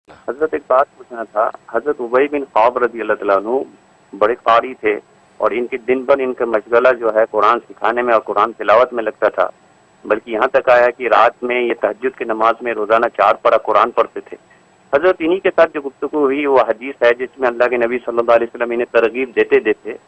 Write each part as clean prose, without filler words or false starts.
हज़रत एक बात पूछना था। हज़रत उबई बिन ख़ाब रज़ी अल्लाह तआला अन्हु बड़े क़ारी थे और इनके दिन भर इनका मशग़ला जो है कुरान सिखाने में और कुरान तिलावत में लगता था। बल्कि यहाँ तक आया कि रात में ये तहज्जुद की नमाज में रोज़ाना 4 पारा कुरान पढ़ते थे। हज़रत इन्हीं के साथ जो गुफ्तगू हुई वो हदीस है जिसमें अल्लाह के नबी सल्लल्लाहु अलैहि वसल्लम इन्हें तरग़ीब देते-देते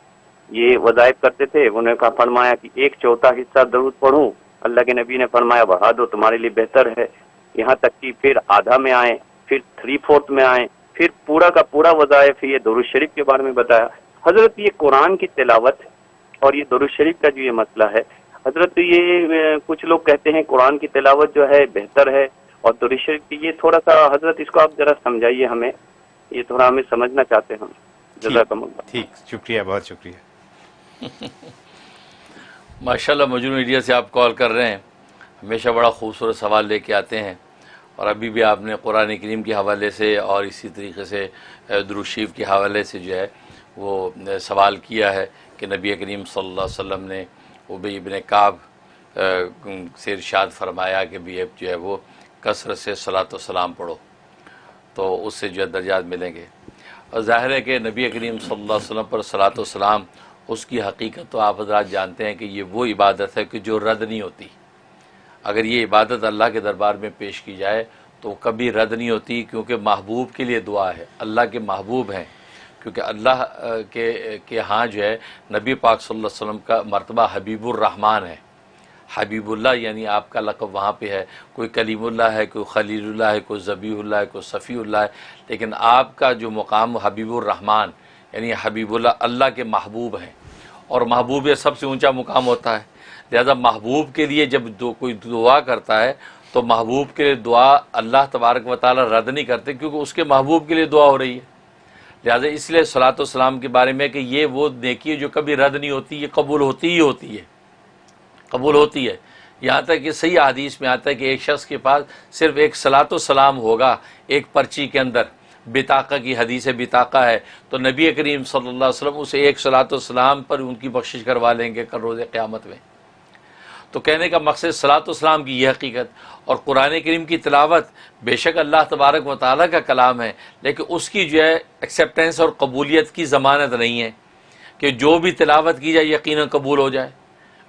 ये वज़ाइफ़ करते थे। उन्होंने कहा फरमाया कि 1/4 हिस्सा दरूद पढ़ूँ, अल्लाह के नबी ने फरमाया बढ़ा दो, तुम्हारे लिए बेहतर है। यहाँ तक कि फिर आधा में आए, फिर 3/4 में आए, फिर पूरा का पूरा वज़ाइफ ये दुरूद शरीफ के बारे में बताया। हज़रत ये कुरान की तिलावत और ये दुरूद शरीफ का जो ये मसला है, हज़रत ये कुछ लोग कहते हैं कुरान की तिलावत जो है बेहतर है और दुरूद शरीफ की, ये थोड़ा-सा हज़रत इसको आप ज़रा समझाइए हमें, ये थोड़ा हमें समझना चाहते हैं हम। जज़ाकल्लाह। ठीक, शुक्रिया, बहुत शुक्रिया। माशाल्लाह मजनू मीडिया से आप कॉल कर रहे हैं, हमेशा बड़ा खूबसूरत सवाल लेके आते हैं और अभी भी आपने कुरान करीम के हवाले से और इसी तरीके से दुरूद शरीफ के हवाले से जो है वो सवाल किया है कि नबी करीम सल्लल्लाहु अलैहि वसल्लम ने उबई इब्न काब से इरशाद फरमाया कि भी जो है वो कसरत से सलात व सलाम पढ़ो तो उससे जो है दर्जात मिलेंगे। और ज़ाहिर है कि नबी करीम सल्लल्लाहु अलैहि वसल्लम पर सलात व सलाम उसकी हकीकत तो आप हज़रात जानते हैं कि ये वो इबादत है कि जो रद्द नहीं होती। अगर ये इबादत अल्लाह के दरबार में पेश की जाए तो कभी रद्द नहीं होती, क्योंकि महबूब के लिए दुआ है, अल्लाह के महबूब हैं। क्योंकि अल्लाह के यहाँ जो है नबी पाक सल्लल्लाहु अलैहि वसल्लम का मर्तबा हबीबुर रहमान है। हबीबुल्लाह यानी आपका लक़ब वहाँ पे है, कोई कलीमुल्लाह है, कोई खलीलुल्लाह है, कोई ज़बीहुल्लाह है, कोई सफ़ीउल्लाह है, लेकिन आपका जो मुकाम हबीबुर रहमान यानी हबीबुल्लाह अल्लाह के महबूब हैं। और महबूब सबसे ऊंचा मुकाम होता है। लिहाजा महबूब के लिए जब कोई दुआ करता है तो महबूब के लिए दुआ अल्लाह तबारक व तआला रद्द नहीं करते, क्योंकि उसके महबूब के लिए दुआ हो रही है। लिहाजा इसलिए सलातो सलाम के बारे में कि ये वो नेकी है जो कभी रद्द नहीं होती, ये कबूल होती ही होती है, कबूल होती है। यहाँ तक कि सही हदीस में आता है कि एक शख्स के पास सिर्फ एक सलातो सलाम होगा एक पर्ची के अंदर, बिताका की हदीस बिताका है, तो नबी करीम सल्लल्लाहु अलैहि वसल्लम उसे एक सलातो सलाम पर उनकी बख्शिश करवा लेंगे कल रोज़े क़यामत में। तो कहने का मकसद सलातो सलाम की यह हकीकत और कुरान करीम की तिलावत बेशक अल्लाह तबारक व तआला का कलाम है, लेकिन उसकी जो है एक्सेप्टेंस और कबूलियत की ज़मानत नहीं है कि जो भी तिलावत की जाए यकीनन कबूल हो जाए।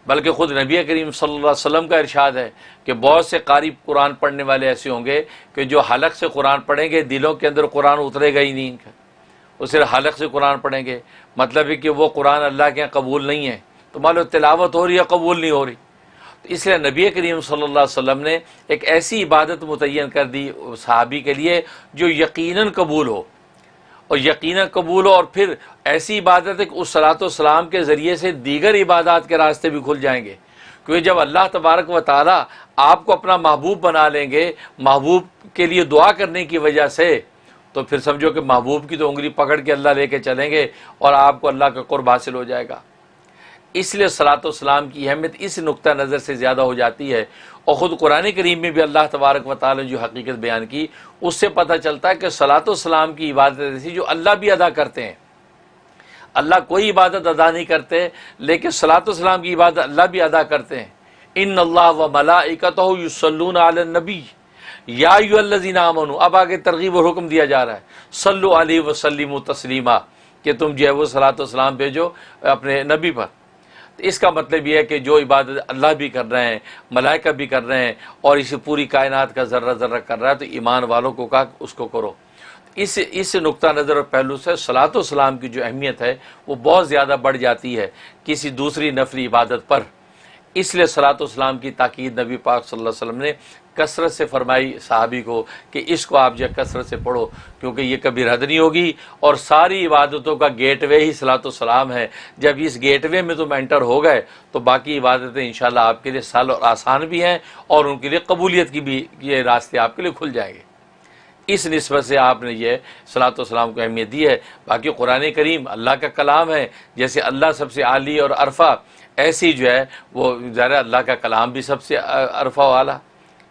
बल्कि ख़ुद नबी करीम सल्लल्लाहु अलैहि वसल्लम का इरशाद है कि बहुत से कारी कुरान पढ़ने वाले ऐसे होंगे कि जो हलक से कुरान पढ़ेंगे, दिलों के अंदर कुरान उतरेगा ही नहीं इनका, वो सिर्फ हलक से कुरान पढ़ेंगे। मतलब है कि वो कुरान अल्लाह के यहाँ कबूल नहीं है। तो मान लो तिलावत हो रही है, कबूल नहीं हो रही। तो इसलिए नबी करीम सल्लल्लाहु अलैहि वसल्लम ने एक ऐसी इबादत मुतय्यन कर दी सहाबी के लिए जो यकीनन कबूल हो, और यकीनन कबूल हो, और फिर ऐसी इबादत है कि उस सलातो सलाम के ज़रिए से दीगर इबादत के रास्ते भी खुल जाएंगे। क्योंकि जब अल्लाह तबारक व तआला आपको अपना महबूब बना लेंगे, महबूब के लिए दुआ करने की वजह से, तो फिर समझो कि महबूब की तो उंगली पकड़ के अल्लाह लेके चलेंगे और आपको अल्लाह का कुर्ब हासिल हो जाएगा। इसलिए सलातो सलाम की अहमियत इस नुक्ता नज़र से ज़्यादा हो जाती है। और ख़ुद कुरान करीम में भी अल्लाह तबारक व तआला ने जो हकीकत बयान की उससे पता चलता है कि सलातो सलाम की इबादत ऐसी जो अल्लाह भी अदा करते हैं। अल्लाह कोई इबादत अदा नहीं करते, लेकिन सलातो सलाम की इबादत अल्लाह भी अदा करते हैं। इन्नल्लाह व मलाइकतहु युसल्लूना अलन नबी या अय्युहल्लज़ीना आमनू। अब आगे तरगीब और हुक्म दिया जा रहा है, सल्लु अलैहि व सल्लिमू तस्लीमा, कि तुम जो है वो सलातो सलाम भेजो अपने नबी पर। तो इसका मतलब यह है कि जो इबादत अल्लाह भी कर रहे हैं, मलाइका भी कर रहे हैं, और इस पूरी कायनात का ज़र्रा ज़र्रा कर रहा है, तो ईमान वालों को कहा उसको करो। इस नुक्ता नज़र और पहलू से सलातो सलाम की जो अहमियत है वो बहुत ज़्यादा बढ़ जाती है किसी दूसरी नफली इबादत पर। इसलिए सलातो सलाम की ताकीद नबी पाक सल्लल्लाहु अलैहि वसल्लम ने कसरत से फरमाई सहाबी को कि इसको आप जो कसरत से पढ़ो, क्योंकि ये कभी रद्द नहीं होगी। और सारी इबादतों का गेटवे ही सलातो सलाम है। जब इस गेटवे में तुम एंटर हो गए तो बाकी इबादतें इंशाल्लाह आपके लिए सरल और आसान भी हैं, और उनके लिए कबूलियत की भी ये रास्ते आपके लिए खुल जाएंगे। इस निस्बत से आपने ये सलातो सलाम को अहमियत दी है। बाकी कुरान करीम अल्लाह का कलाम है, जैसे अल्लाह सबसे आली और अरफा, ऐसी जो है वो ज़रा अल्लाह का कलाम भी सबसे अरफा वाला।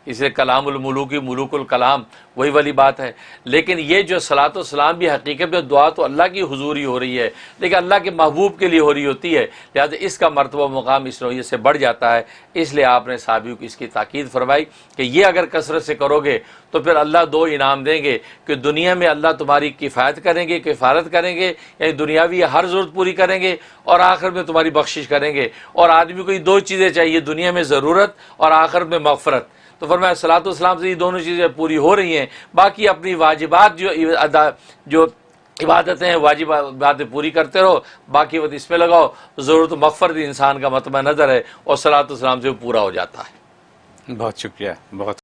इसलिए कलामुल मुलूकी मुलूकुल कलाम वही वाली बात है। लेकिन ये जो सलातो सलाम भी हकीकत में दुआ तो अल्लाह की हुजूरी हो रही है, लेकिन अल्लाह के महबूब के लिए हो रही होती है, लिहाजा इसका मरतबा मुकाम इस नौइयत से बढ़ जाता है। इसलिए आपने साहबियों की इसकी ताकीद फरमाई कि ये अगर कसरत से करोगे तो फिर अल्लाह दो इनाम देंगे कि दुनिया में अल्लाह तुम्हारी किफ़ायत करेंगे, किफ़ारत करेंगे, यानी दुनियावी हर ज़रूरत पूरी करेंगे, और आखिर में तुम्हारी बख्शिश करेंगे। और आदमी को ये दो चीज़ें चाहिए, दुनिया में ज़रूरत और आखिर में मग़फ़रत। तो फरमाया सलातो सलाम से ये दोनों चीज़ें पूरी हो रही हैं। बाकी अपनी वाजिबात जो इबादतें हैं, वाजिब बातें पूरी करते रहो, बाकी वक्त इसमें लगाओ। ज़रूरत मग़फ़रत इंसान का मतमा नज़र है और सलातो सलाम से वो पूरा हो जाता है। बहुत शुक्रिया, बहुत